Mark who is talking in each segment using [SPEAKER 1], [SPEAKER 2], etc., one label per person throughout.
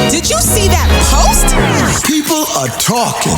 [SPEAKER 1] Did you see that post?
[SPEAKER 2] People are talking.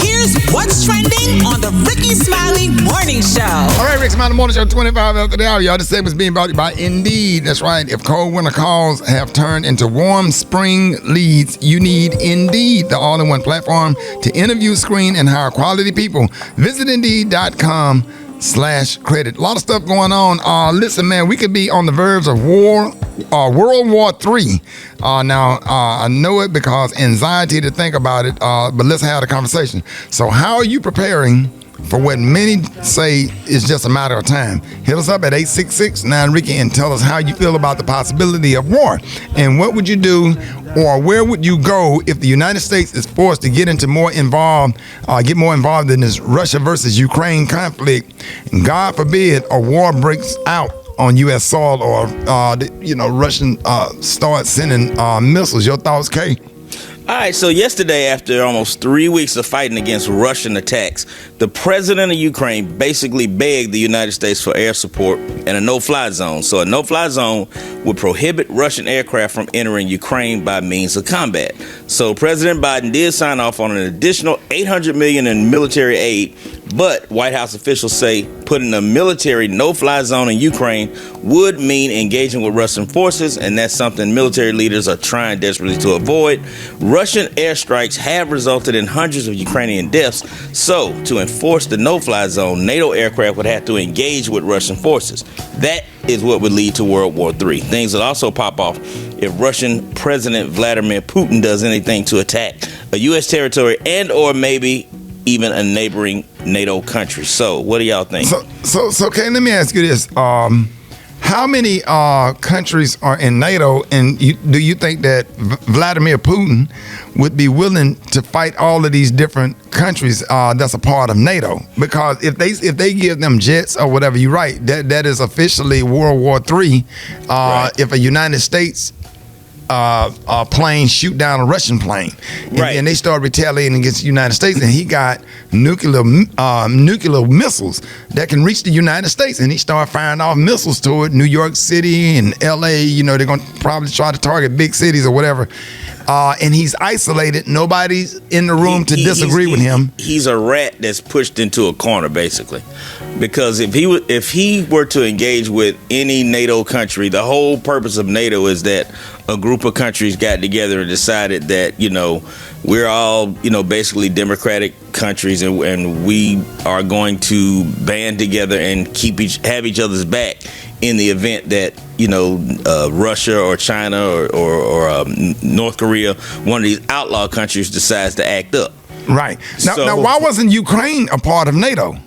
[SPEAKER 1] Here's what's trending on the Rickey Smiley Morning Show.
[SPEAKER 3] All right, Rick Smiley Morning Show, 25 after the hour. Y'all, this segment's being brought to you by Indeed. That's right. If cold winter calls have turned into warm spring leads, you need Indeed, the all-in-one platform to interview, screen, and hire quality people. Visit Indeed.com/credit. A lot of stuff going on. Listen, man, we could be on the verge of World War III. Now, I know it because anxiety to think about it, but let's have the conversation. So how are you preparing for what many say is just a matter of time? Hit us up at 866-9-RICKY and tell us how you feel about the possibility of war. And what would you do, or where would you go if the United States is forced to get more involved in this Russia versus Ukraine conflict, and God forbid a war breaks out on U.S. soil, or Russian start sending missiles? Your thoughts, Kay?
[SPEAKER 4] All right, so yesterday, after almost 3 weeks of fighting against Russian attacks, the president of Ukraine basically begged the United States for air support and a no-fly zone. So a no-fly zone would prohibit Russian aircraft from entering Ukraine by means of combat. So President Biden did sign off on an additional $800 million in military aid, but White House officials say putting a military no-fly zone in Ukraine would mean engaging with Russian forces, and that's something military leaders are trying desperately to avoid. Russian airstrikes have resulted in hundreds of Ukrainian deaths, so to enforce the no-fly zone, NATO aircraft would have to engage with Russian forces. That is what would lead to World War III. Things will also pop off if Russian President Vladimir Putin does anything to attack a U.S. territory and or maybe even a neighboring NATO country. So what do y'all think?
[SPEAKER 3] So okay, let me ask you this. How many countries are in NATO, and do you think that Vladimir Putin would be willing to fight all of these different countries that's a part of NATO? Because if they give them jets or whatever, you're right, that is officially World War III.
[SPEAKER 4] Right.
[SPEAKER 3] If a United States plane shoot down a Russian plane, and they start retaliating against the United States, and he got nuclear missiles that can reach the United States, and he started firing off missiles toward New York City and LA. They're gonna probably try to target big cities or whatever. And he's isolated. Nobody's in the room to disagree with him.
[SPEAKER 4] He's a rat that's pushed into a corner, basically. Because if he were to engage with any NATO country, the whole purpose of NATO is that a group of countries got together and decided that, we're all, basically democratic countries, and we are going to band together and have each other's back in the event that Russia or China or North Korea, one of these outlaw countries, decides to act up.
[SPEAKER 3] Right. Now, why wasn't Ukraine a part of NATO?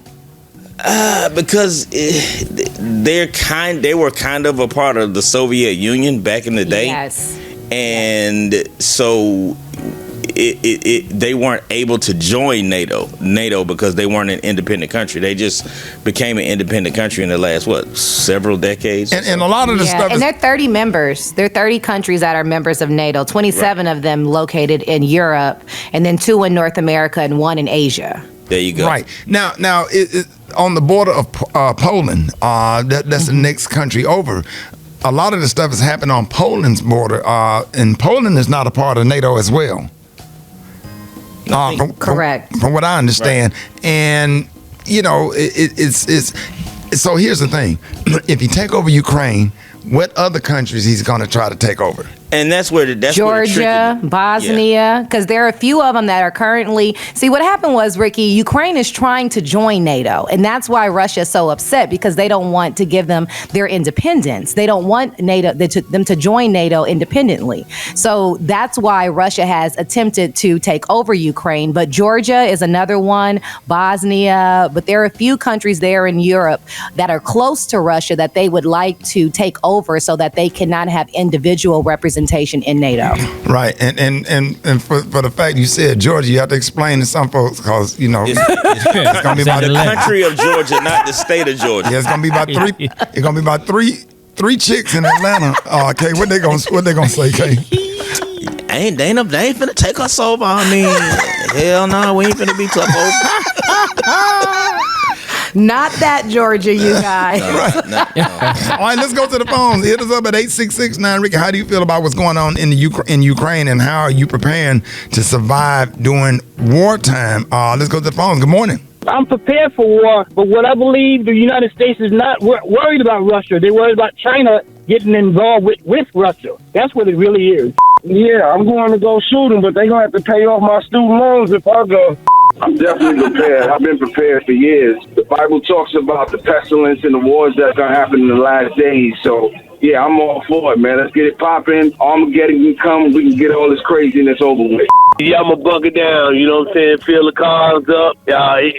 [SPEAKER 4] Because they were kind of a part of the Soviet Union back in the day.
[SPEAKER 5] Yes.
[SPEAKER 4] And so they weren't able to join NATO because they weren't an independent country. They just became an independent country in the last, several decades?
[SPEAKER 3] And a lot of the stuff
[SPEAKER 5] and they're 30 members. There are 30 countries that are members of NATO, 27 of them located in Europe, and then 2 in North America and 1 in Asia.
[SPEAKER 4] There you go.
[SPEAKER 3] Right. Now on the border of Poland, that's the next country over. A lot of the stuff is happening on Poland's border, and Poland is not a part of NATO as well.
[SPEAKER 5] Correct.
[SPEAKER 3] From what I understand. Right. And, it's so here's the thing. If you take over Ukraine, what other countries he's going to try to take over?
[SPEAKER 4] And that's where
[SPEAKER 5] Georgia, Bosnia, because there are a few of them that are currently. See, what happened was, Ricky, Ukraine is trying to join NATO, and that's why Russia is so upset, because they don't want to give them their independence. They don't want them to join NATO independently. So that's why Russia has attempted to take over Ukraine. But Georgia is another one, Bosnia. But there are a few countries there in Europe that are close to Russia that they would like to take over so that they cannot have individual representation in NATO.
[SPEAKER 3] Right, and for the fact you said Georgia, you have to explain to some folks, because it's going to be about
[SPEAKER 4] the country of Georgia, not the state of Georgia.
[SPEAKER 3] Yeah, it's going to be about three. It's going to be about three chicks in Atlanta. Kay, what they gonna say, Kay?
[SPEAKER 4] They ain't finna take us over. I mean, hell no, we ain't finna be tough over.
[SPEAKER 5] Not that Georgia, you guys.
[SPEAKER 3] All right, let's go to the phones. Hit us up at 866-9 Rickey. How do you feel about what's going on in in Ukraine, and how are you preparing to survive during wartime? Let's go to the phones. Good morning.
[SPEAKER 6] I'm prepared for war, but what I believe the United States is not worried about Russia. They're worried about China getting involved with Russia. That's what it really is.
[SPEAKER 7] Yeah, I'm going to go shoot them, but they're going to have to pay off my student loans if I go. I'm definitely prepared. I've been prepared for years. The Bible talks about the pestilence and the wars that's going to happen in the last days. So, yeah, I'm all for it, man. Let's get it popping. Armageddon can come. We can get all this craziness over with.
[SPEAKER 8] Yeah, I'm going to buck it down, you know what I'm saying? Fill the cars up.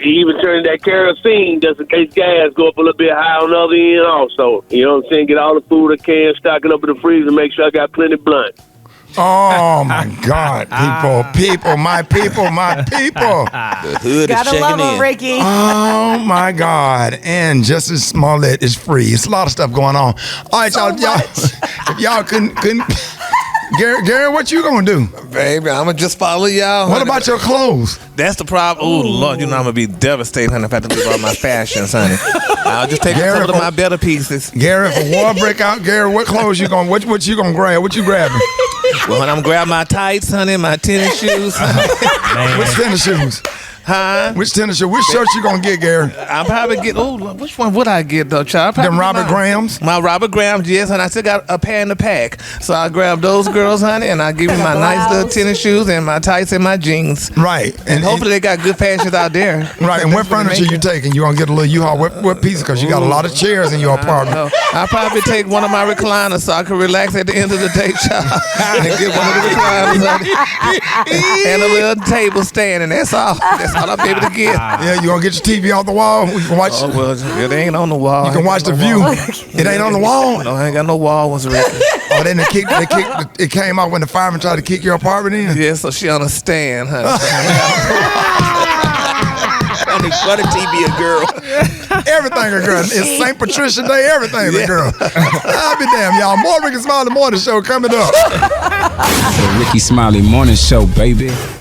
[SPEAKER 8] He even turning that kerosene just in case gas go up a little bit high on the other end also. You know what I'm saying? Get all the food I can, stock it up in the freezer, make sure I got plenty blunt.
[SPEAKER 3] Oh, my God. People, my people.
[SPEAKER 4] The hood
[SPEAKER 5] Gotta
[SPEAKER 4] is
[SPEAKER 5] love
[SPEAKER 4] checking
[SPEAKER 5] him,
[SPEAKER 4] in.
[SPEAKER 5] Rickey.
[SPEAKER 3] Oh, my God. And Justice Smollett is free. It's a lot of stuff going on. All right, y'all. If y'all couldn't Gary, what you gonna do?
[SPEAKER 9] Baby, I'm gonna just follow y'all.
[SPEAKER 3] What about your clothes?
[SPEAKER 9] That's the problem. Oh, Lord, you know I'm gonna be devastated, honey, if I have to leave all my fashions, honey. I'll just take a couple of my better pieces.
[SPEAKER 3] Gary, if a war break out, Gary, what clothes you gonna, what you gonna grab? What you grabbing?
[SPEAKER 9] Well, honey, I'm gonna grab my tights, honey, my tennis shoes.
[SPEAKER 3] Which tennis shoes?
[SPEAKER 9] Huh?
[SPEAKER 3] Which tennis shoes? Which shirts you gonna get, Gary?
[SPEAKER 9] I'll probably get, which one would I get, though, child?
[SPEAKER 3] Them Robert Grahams?
[SPEAKER 9] My Robert Grahams, yes, and I still got a pair in the pack. So I'll grab those girls, honey, and I'll give you my nice little tennis shoes and my tights and my jeans.
[SPEAKER 3] Right.
[SPEAKER 9] And hopefully they got good fashions out there.
[SPEAKER 3] Right, and what furniture you taking? You gonna get a little U-Haul? What piece? Because you got a lot of chairs in your apartment.
[SPEAKER 9] I'll probably take one of my recliners so I can relax at the end of the day, child. And get one of the recliners, honey. And a little table stand, and that's all. That's all I'll be able to get.
[SPEAKER 3] Yeah, you gonna get your TV off the wall? You can watch.
[SPEAKER 9] Oh, well, it ain't on the wall.
[SPEAKER 3] You can watch The View. It ain't on the wall.
[SPEAKER 9] No, I ain't got no wall, was Ricky.
[SPEAKER 3] Oh, then it came out when the fireman tried to kick your apartment in?
[SPEAKER 9] Yeah, so she on a stand, honey.
[SPEAKER 4] Funny TV a girl.
[SPEAKER 3] Everything a girl. It's St. Patricia Day, everything a girl. I'll be damn, y'all. More Rickey Smiley Morning Show coming up.
[SPEAKER 10] The Rickey Smiley Morning Show, baby.